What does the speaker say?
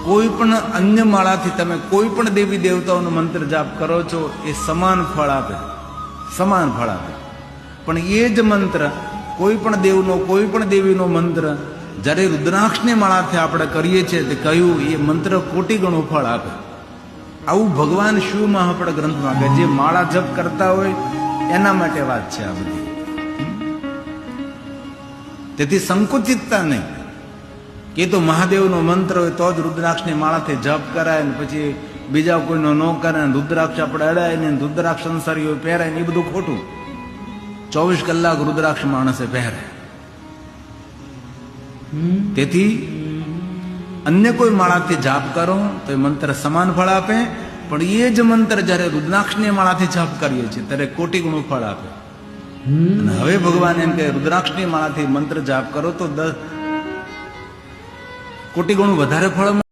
કોઈ પણ અન્ય માળાથી તમે કોઈ પણ દેવી દેવતાઓનો મંત્ર જાપ કરો છો એ સમાન ફળ આપે, સમાન ફળ આપે. પણ એ જ મંત્ર કોઈ પણ દેવનો કોઈ પણ દેવીનો મંત્ર જ્યારે રુદ્રાક્ષની માળાથી આપણે કરીએ છીએ તે કહ્યું એ મંત્ર કોટી ગણું ફળ આપે. આવું ભગવાન શિવ મહાપડ ગ્રંથમાં કે જે માળા જપ કરતા હોય એના માટે વાત છે આ બધી. તેથી સંકુચિતતા નહીં કે તો મહાદેવનો મંત્ર હોય તો જ રુદ્રાક્ષની માળાથી જપ કરાય ને પછી બીજા કોઈનો ન કરે ને રુદ્રાક્ષ આપણે અડાય ને રુદ્રાક્ષ સંસારીઓ પહેરાય ને એ બધું ખોટું. 24 કલાક રુદ્રાક્ષ માણસે પહેરે. તેથી અન્ય કોઈ માળાથી જાપ કરો તો એ મંત્ર સમાન ફળ આપે, પણ એ જ મંત્ર જ્યારે રુદ્રાક્ષની માળાથી જાપ કરીએ છીએ ત્યારે કોટી ગણું ફળ આપે. અને હવે ભગવાન એમ કે રુદ્રાક્ષની માળાથી મંત્ર જાપ કરો તો 10 કોટી ગણું વધારે ફળ